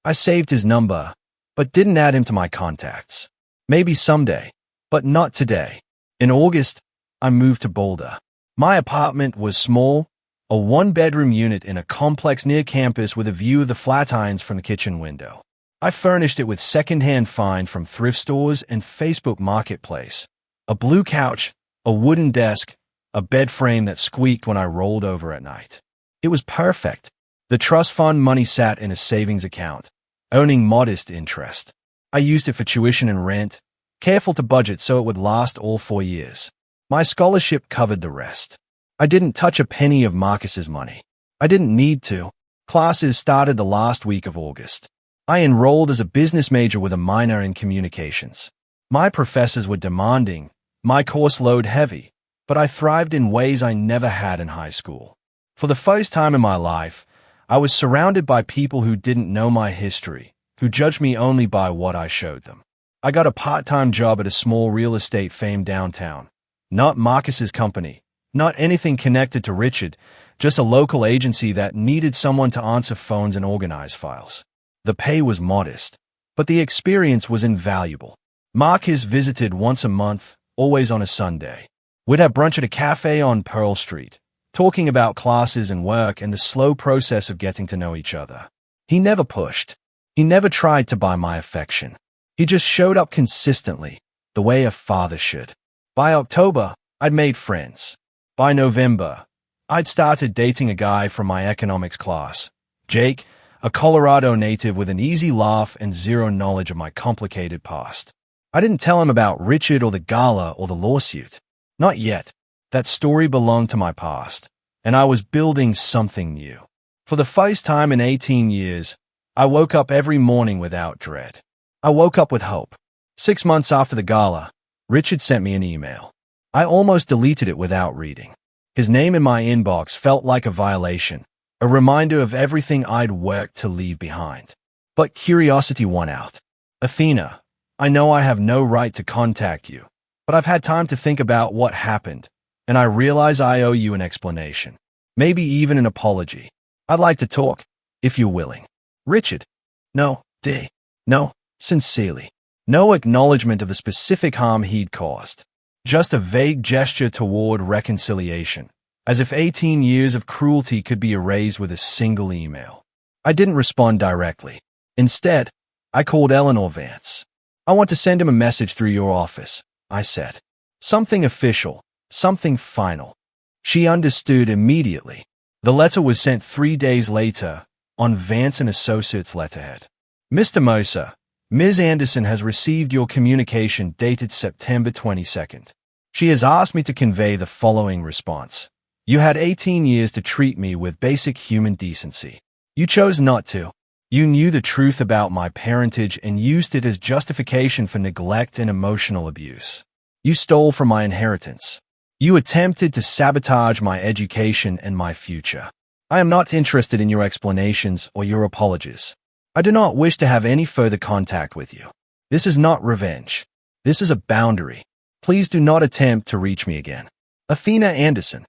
I saved his number, but didn't add him to my contacts. Maybe someday, but not today. In August, I moved to Boulder. My apartment was small, a 1-bedroom unit in a complex near campus with a view of the Flatirons from the kitchen window. I furnished it with second-hand find from thrift stores and Facebook Marketplace. A blue couch, a wooden desk, a bed frame that squeaked when I rolled over at night. It was perfect. The trust fund money sat in a savings account, earning modest interest. I used it for tuition and rent, careful to budget so it would last all 4 years. My scholarship covered the rest. I didn't touch a penny of Marcus's money. I didn't need to. Classes started the last week of August. I enrolled as a business major with a minor in communications. My professors were demanding, my course load heavy, but I thrived in ways I never had in high school. For the first time in my life, I was surrounded by people who didn't know my history, who judged me only by what I showed them. I got a part-time job at a small real estate firm downtown. Not Marcus's company, not anything connected to Richard, just a local agency that needed someone to answer phones and organize files. The pay was modest, but the experience was invaluable. Marcus visited once a month, always on a Sunday. We'd have brunch at a cafe on Pearl Street, talking about classes and work and the slow process of getting to know each other. He never pushed. He never tried to buy my affection. He just showed up consistently, the way a father should. By October, I'd made friends. By November, I'd started dating a guy from my economics class, Jake, a Colorado native with an easy laugh and zero knowledge of my complicated past. I didn't tell him about Richard or the gala or the lawsuit. Not yet. That story belonged to my past, and I was building something new. For the first time in 18 years, I woke up every morning without dread. I woke up with hope. 6 months after the gala, Richard sent me an email. I almost deleted it without reading. His name in my inbox felt like a violation, a reminder of everything I'd worked to leave behind. But curiosity won out. Athena, I know I have no right to contact you, but I've had time to think about what happened, and I realize I owe you an explanation. Maybe even an apology. I'd like to talk, if you're willing. Richard. No, D. No, sincerely. No acknowledgement of the specific harm he'd caused. Just a vague gesture toward reconciliation, as if 18 years of cruelty could be erased with a single email. I didn't respond directly. Instead, I called Eleanor Vance. I want to send him a message through your office, I said. Something official, something final. She understood immediately. The letter was sent 3 days later on Vance & Associates letterhead. Mr. Moser, Ms. Anderson has received your communication dated September 22nd. She has asked me to convey the following response. You had 18 years to treat me with basic human decency. You chose not to. You knew the truth about my parentage and used it as justification for neglect and emotional abuse. You stole from my inheritance. You attempted to sabotage my education and my future. I am not interested in your explanations or your apologies. I do not wish to have any further contact with you. This is not revenge. This is a boundary. Please do not attempt to reach me again. Athena Anderson.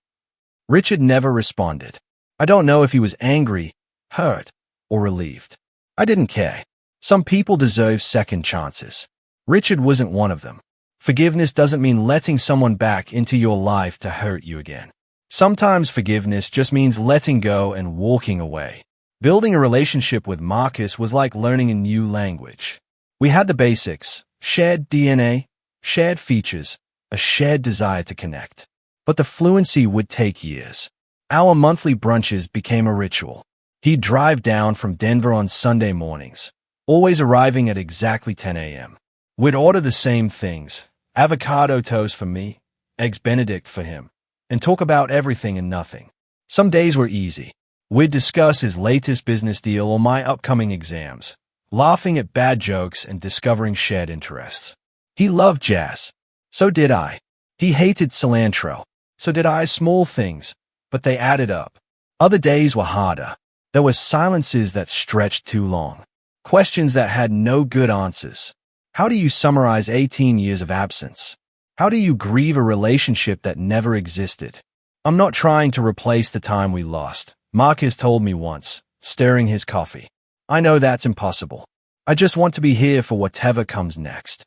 Richard never responded. I don't know if he was angry, hurt, or relieved. I didn't care. Some people deserve second chances. Richard wasn't one of them. Forgiveness doesn't mean letting someone back into your life to hurt you again. Sometimes forgiveness just means letting go and walking away. Building a relationship with Marcus was like learning a new language. We had the basics, shared DNA, shared features, a shared desire to connect. But the fluency would take years. Our monthly brunches became a ritual. He'd drive down from Denver on Sunday mornings, always arriving at exactly 10 a.m. We'd order the same things, avocado toast for me, eggs Benedict for him, and talk about everything and nothing. Some days were easy. We'd discuss his latest business deal or my upcoming exams, laughing at bad jokes and discovering shared interests. He loved jazz. So did I. He hated cilantro. So did I. Small things, but they added up. Other days were harder. There were silences that stretched too long. Questions that had no good answers. How do you summarize 18 years of absence? How do you grieve a relationship that never existed? I'm not trying to replace the time we lost, Marcus told me once, stirring his coffee. I know that's impossible. I just want to be here for whatever comes next.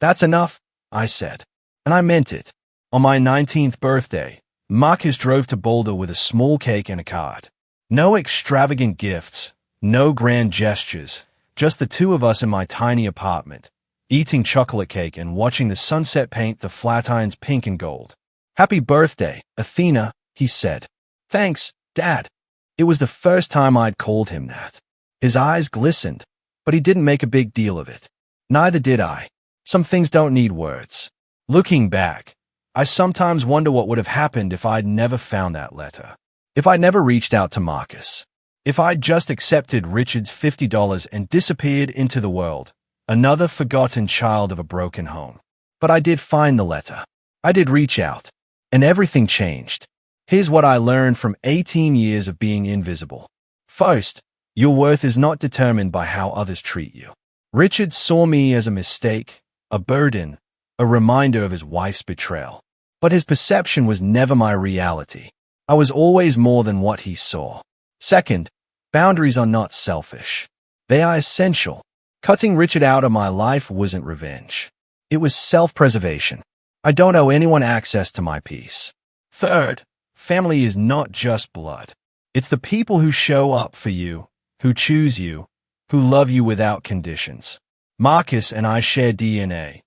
That's enough, I said. And I meant it. On my 19th birthday, Marcus drove to Boulder with a small cake and a card. No extravagant gifts, no grand gestures, just the two of us in my tiny apartment, eating chocolate cake and watching the sunset paint the Flatirons pink and gold. Happy birthday, Athena, he said. Thanks, Dad. It was the first time I'd called him that. His eyes glistened, but he didn't make a big deal of it. Neither did I. Some things don't need words. Looking back, I sometimes wonder what would have happened if I'd never found that letter. If I'd never reached out to Marcus. If I'd just accepted Richard's $50 and disappeared into the world, another forgotten child of a broken home. But I did find the letter. I did reach out. And everything changed. Here's what I learned from 18 years of being invisible. First, your worth is not determined by how others treat you. Richard saw me as a mistake, a burden, a reminder of his wife's betrayal. But his perception was never my reality. I was always more than what he saw. Second, boundaries are not selfish. They are essential. Cutting Richard out of my life wasn't revenge. It was self-preservation. I don't owe anyone access to my peace. Third, family is not just blood. It's the people who show up for you, who choose you, who love you without conditions. Marcus and I share DNA.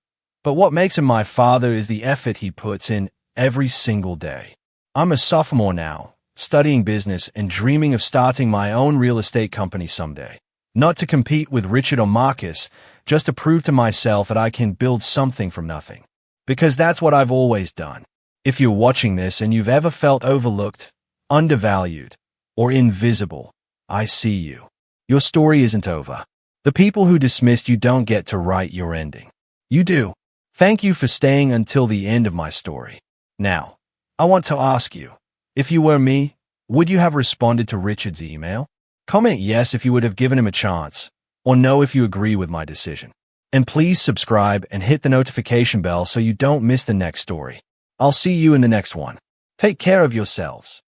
But what makes him my father is the effort he puts in every single day. I'm a sophomore now, studying business and dreaming of starting my own real estate company someday. Not to compete with Richard or Marcus, just to prove to myself that I can build something from nothing. Because that's what I've always done. If you're watching this and you've ever felt overlooked, undervalued, or invisible, I see you. Your story isn't over. The people who dismissed you don't get to write your ending. You do. Thank you for staying until the end of my story. Now, I want to ask you, if you were me, would you have responded to Richard's email? Comment yes if you would have given him a chance, or no if you agree with my decision. And please subscribe and hit the notification bell so you don't miss the next story. I'll see you in the next one. Take care of yourselves.